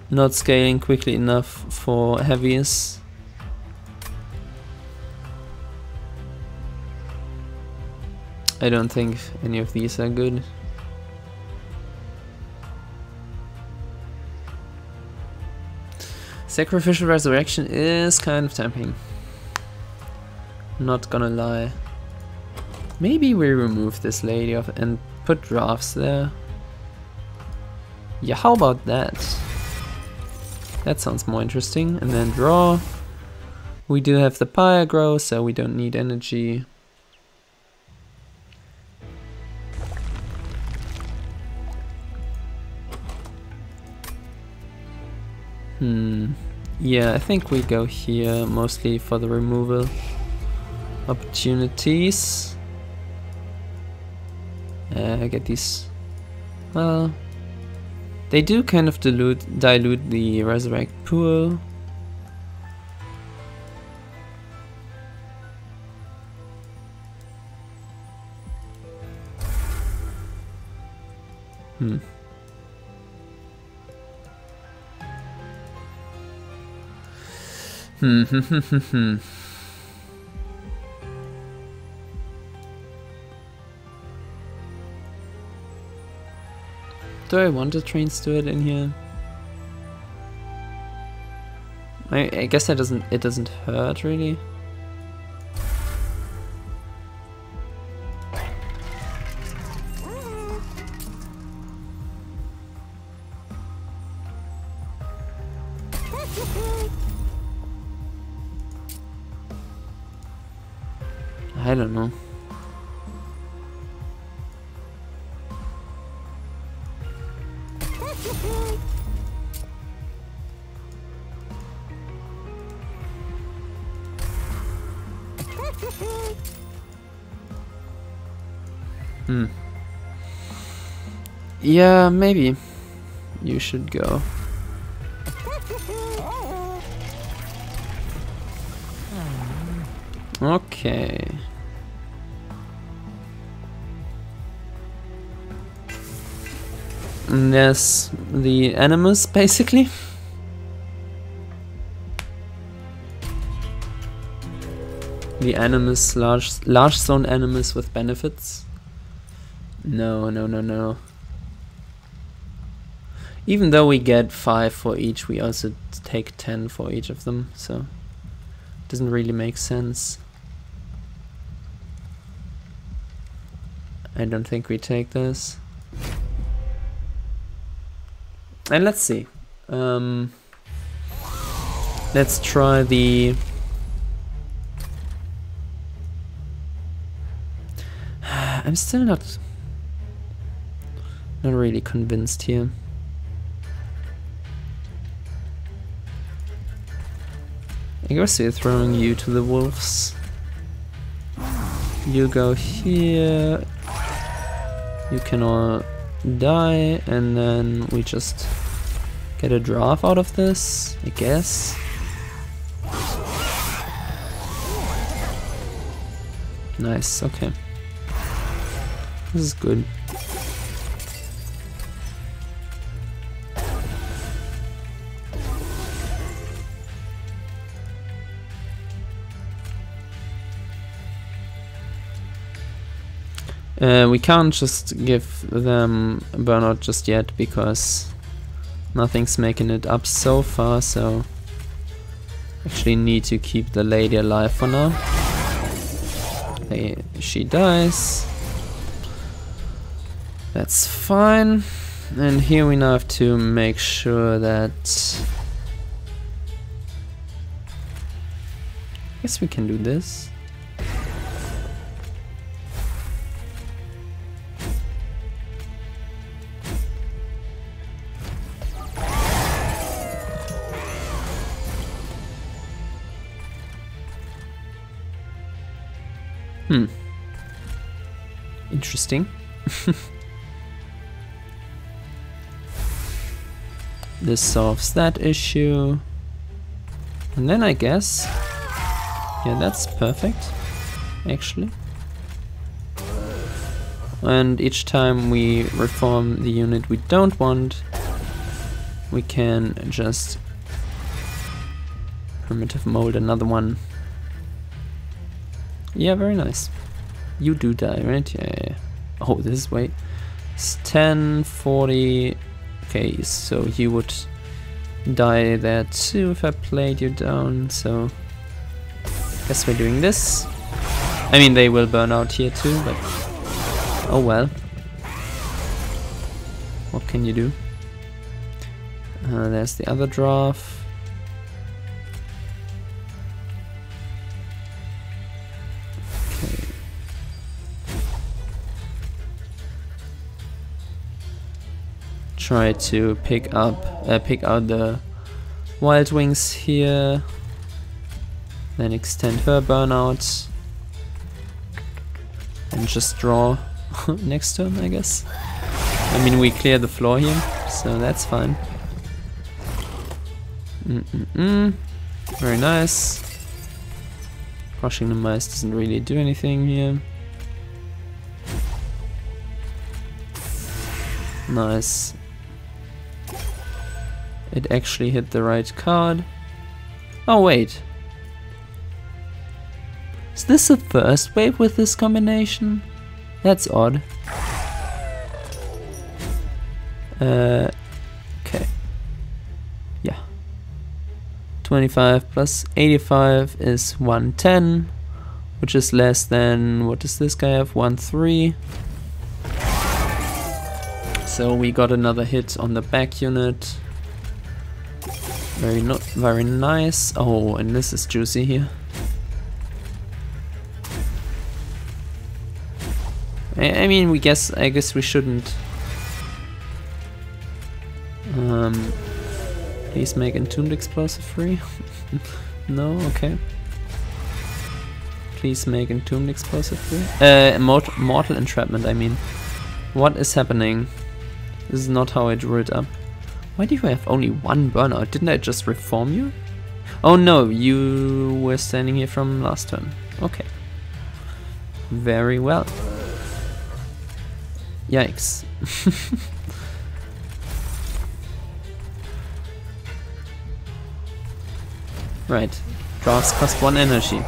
Not scaling quickly enough for heavies. I don't think any of these are good. Sacrificial Resurrection is kind of tempting. Not gonna lie. Maybe we remove this lady and put drafts there. Yeah, how about that? That sounds more interesting. And then draw. We do have the pyre grow, so we don't need energy. Yeah, I think we go here mostly for the removal opportunities. Get these. Well, they do kind of dilute the resurrect pool. Do I want a train steward in here? I guess it doesn't hurt really. I don't know. Yeah, maybe you should go. Okay. And there's the animus, basically. The animus, large zone animus with benefits. No. Even though we get 5 for each, we also take 10 for each of them, so it doesn't really make sense. I don't think we take this. And let's see. Let's try the... I'm still not really convinced here. I guess we're throwing you to the wolves. You go here. You can all die, and then we just get a draft out of this, I guess. Nice, okay. This is good. We can't just give them a burnout just yet because nothing's making it up so far, so actually need to keep the lady alive for now. Hey, she dies. That's fine. And here we now have to make sure that... I guess we can do this. Interesting. This solves that issue. And then I guess... yeah, that's perfect, actually. And each time we reform the unit we don't want, we can just primitive mold another one. Yeah, very nice. You do die, right? Yeah. Oh, this way. It's 10, 40. Okay, so you would die there too if I played you down, so guess we're doing this. I mean, they will burn out here too, but oh well. What can you do? There's the other draft. Okay. Try to pick out the Wild Wings here. Then extend her burnout. And just draw next turn, I guess. I mean, we clear the floor here, so that's fine. Very nice. Crushing the mice doesn't really do anything here. Nice. It actually hit the right card. Oh wait. Is this the first wave with this combination? That's odd. Okay. Yeah. 25 plus 85 is 110, which is less than, what does this guy have? 13. So we got another hit on the back unit. Very nice. Oh, and this is juicy here. I mean, I guess we shouldn't. Please make entombed explosive free. No, okay. Please make entombed explosive free. Mortal entrapment. I mean, what is happening? This is not how I drew it up. Why do you have only one burnout? Didn't I just reform you? Oh no, you were standing here from last turn. Okay. Very well. Yikes. Right. Drafts cost 1 energy.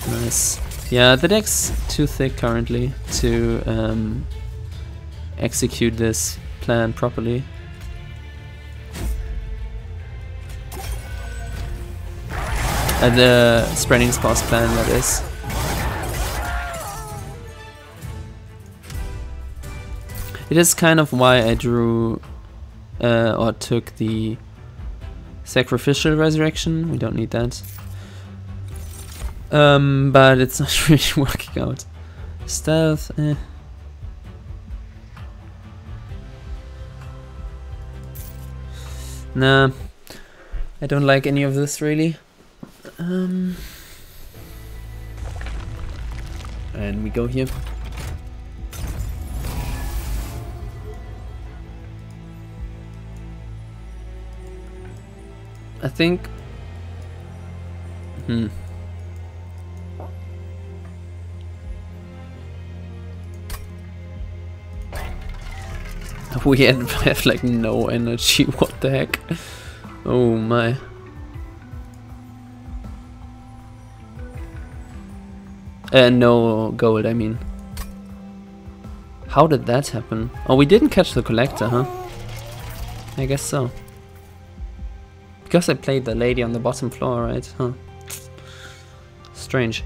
Nice. Yeah, the deck's too thick currently to execute this plan properly. The spreading spells plan, that is. It is kind of why I drew or took the sacrificial resurrection. We don't need that. But it's not really working out. Stealth, eh. Nah, I don't like any of this really. And we go here. I think. We have like no energy. What the heck? Oh my. No gold, I mean. How did that happen? Oh, we didn't catch the collector, huh? I guess so. Because I played the lady on the bottom floor, right? Huh. Strange.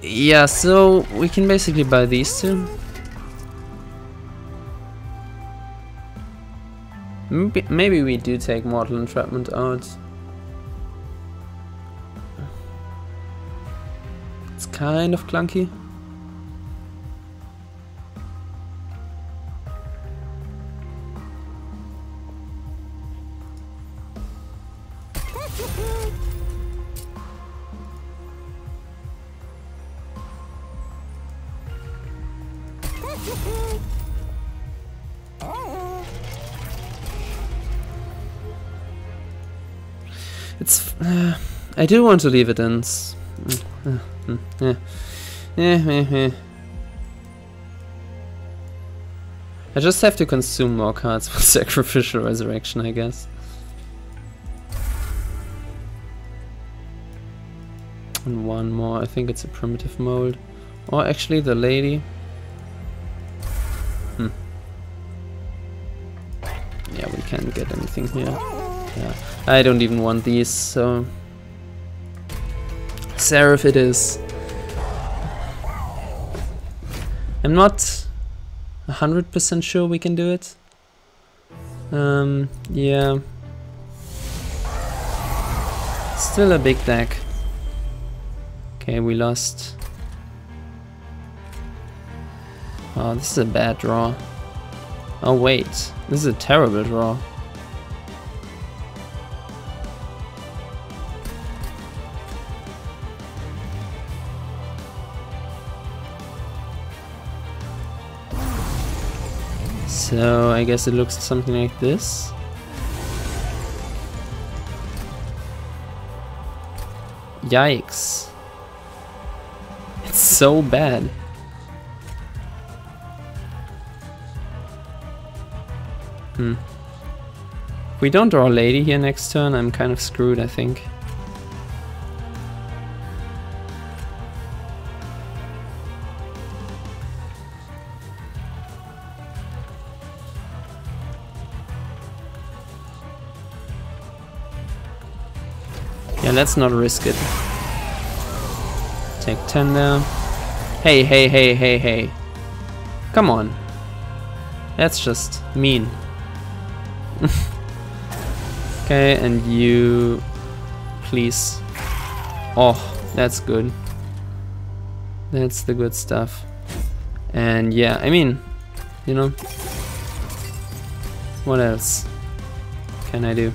Yeah, so we can basically buy these two. Maybe we do take Mortal Entrapment out. It's kind of clunky. It's. I do want to leave it in. I just have to consume more cards for Sacrificial Resurrection, I guess. And one more, I think it's a primitive mold. Or actually the lady. Yeah, we can't get anything here. Yeah, I don't even want these, so Seraph it is. I'm not 100% sure we can do it. Yeah. Still a big deck. Okay, we lost. Oh, this is a bad draw. Oh wait, this is a terrible draw. So I guess it looks something like this. Yikes. It's so bad. If we don't draw a lady here next turn, I'm kind of screwed, I think. Yeah, let's not risk it. Take 10 there. Hey, hey, hey, hey, hey. Come on. That's just mean. Okay, and you... Please. Oh, that's good. That's the good stuff. And yeah, I mean, you know, what else can I do?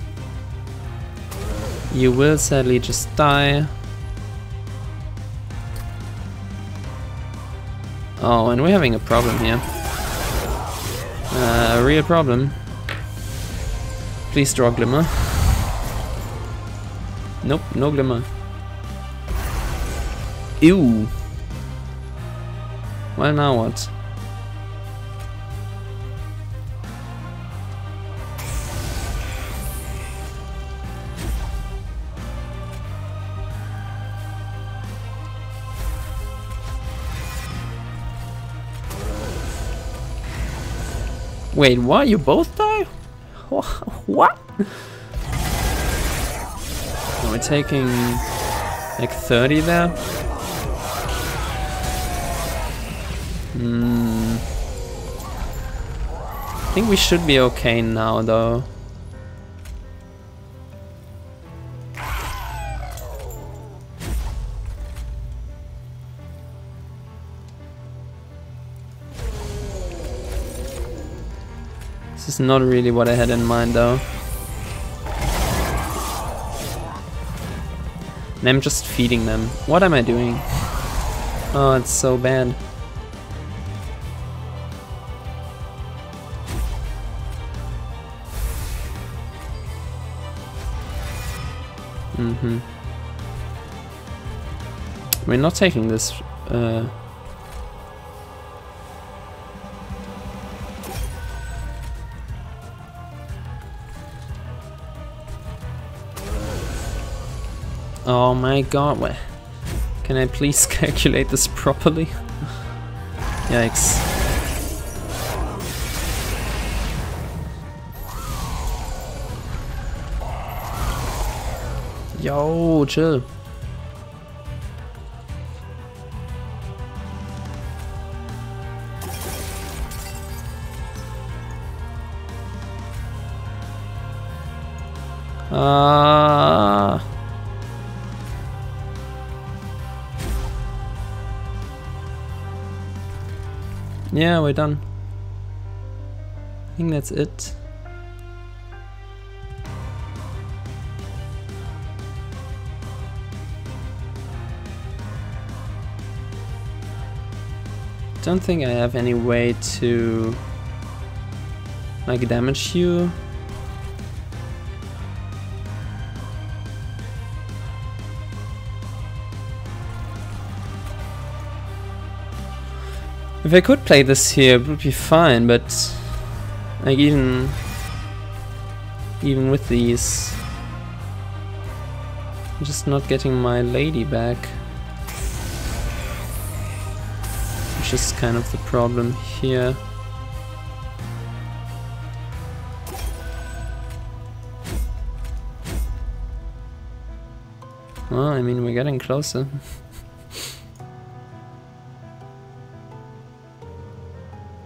You will sadly just die. Oh, and we're having a problem here. A real problem. Please draw Glimmer. Nope, no Glimmer. Ew. Well, now what? Wait, what? You both die? What? We're taking like 30 there. I think we should be okay now though. This is not really what I had in mind though. And I'm just feeding them. What am I doing? Oh, it's so bad. We're not taking this. Oh my god, what? Can I please calculate this properly? Yikes. Yo, chill. Yeah, we're done. I think that's it. Don't think I have any way to like damage you. If I could play this here, it would be fine, but like even with these, I'm just not getting my lady back, which is kind of the problem here. Well, I mean, we're getting closer.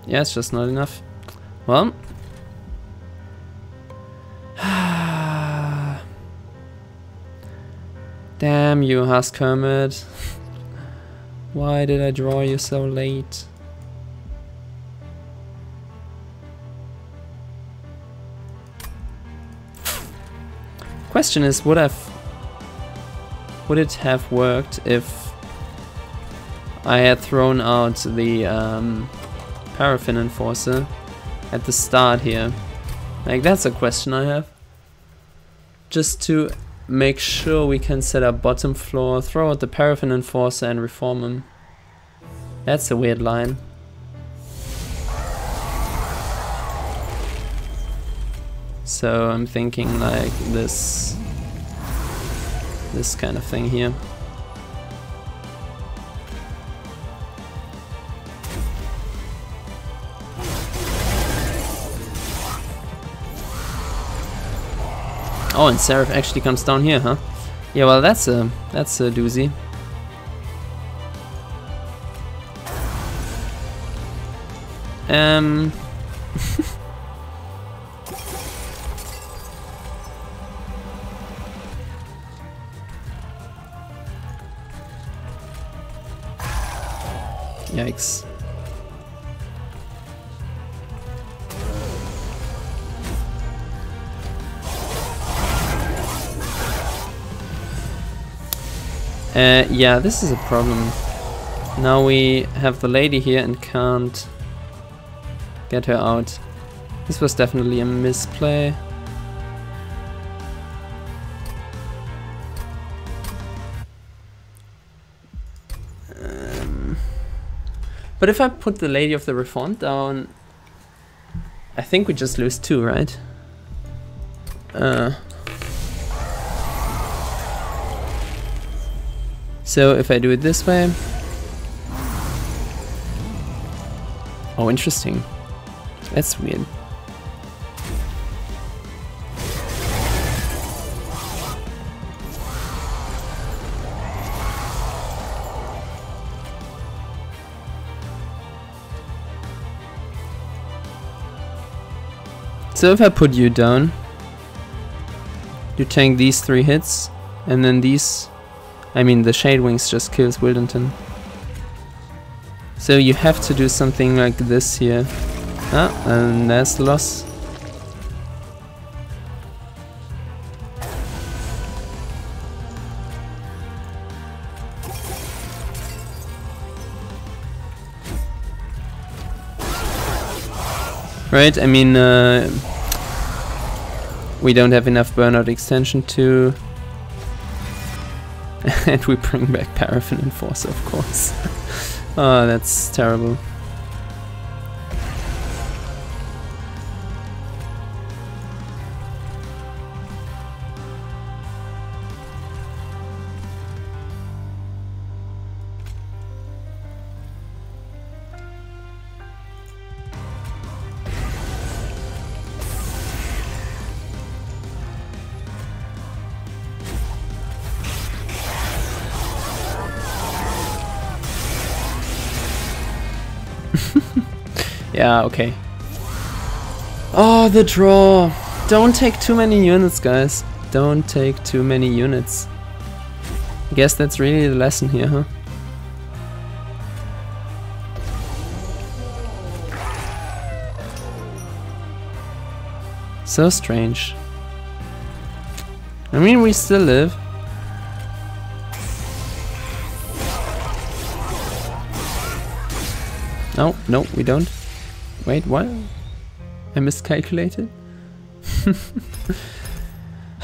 Yeah, it's just not enough. Well. Damn you, Husk Hermit. Why did I draw you so late? Question is, would it have worked if I had thrown out the Paraffin Enforcer at the start here? Like, that's a question I have. Just to make sure we can set up bottom floor, throw out the Paraffin Enforcer and reform him. That's a weird line. So I'm thinking like this kind of thing here. Oh, and Seraph actually comes down here, huh? Yeah, well, that's a doozy. Yikes. Yeah, this is a problem. Now we have the lady here and can't get her out. This was definitely a misplay. But if I put the Lady of the Reformed down, I think we just lose 2, right? So if I do it this way... Oh, interesting. That's weird. So if I put you down, you tank these 3 hits, and then these... I mean, the Shade Wings just kills Wildenton. So you have to do something like this here. Ah, and there's the loss. Right, I mean, we don't have enough burnout extension to... and we bring back Paraffin Enforcer, of course. Oh, that's terrible. Yeah, okay. Oh, the draw. Don't take too many units, guys. Don't take too many units. I guess that's really the lesson here, huh? So strange. I mean, we still live. No, no, we don't. Wait, what? I miscalculated?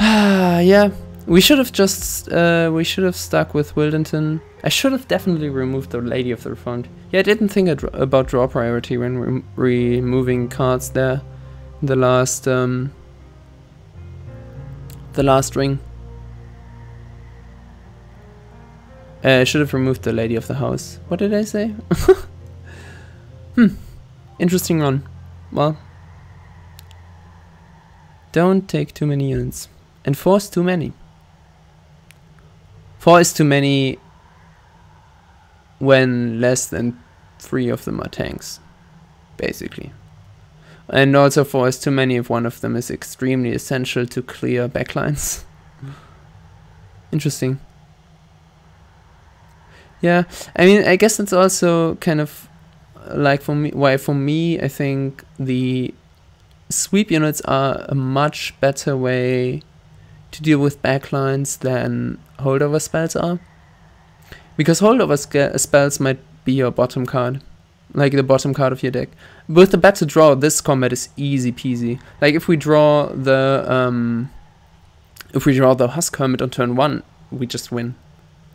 Yeah, we should have just, we should have stuck with Wildenton. I should have definitely removed the Lady of the Reformed. Yeah, I didn't think about draw priority when removing cards there. The last ring. I should have removed the Lady of the House. What did I say? Interesting run. Well, don't take too many units. Enforce too many. 4 is too many when less than 3 of them are tanks, basically. And also 4 is too many if one of them is extremely essential to clear backlines. Interesting. Yeah, I mean, I guess it's also kind of like for me, I think the sweep units are a much better way to deal with backlines than holdover spells are. Because holdover spells might be your bottom card, like the bottom card of your deck. With the battle draw, this combat is easy peasy. Like if we draw the Husk Hermit on turn 1, we just win.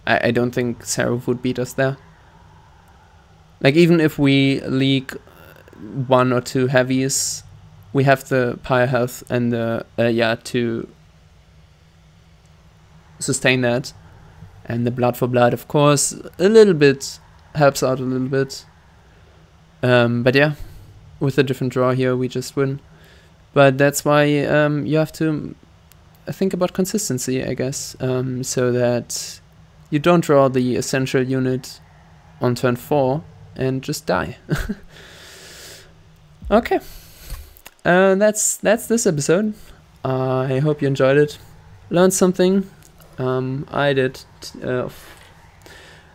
I don't think Seraph would beat us there. Like even if we leak 1 or 2 heavies, we have the Pyre health and the to sustain that. And the Blood for Blood, of course, a little bit helps out a little bit. But yeah, with a different draw here, we just win. But that's why you have to think about consistency, I guess, so that you don't draw the essential unit on turn 4 and just die. Okay, that's this episode. I hope you enjoyed it, learned something. I did a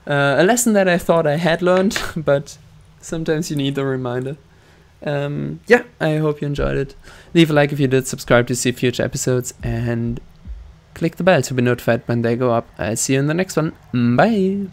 lesson that I thought I had learned, but sometimes you need a reminder. Yeah, I hope you enjoyed it. Leave a like if you did, subscribe to see future episodes, and click the bell to be notified when they go up. I'll see you in the next one. Bye!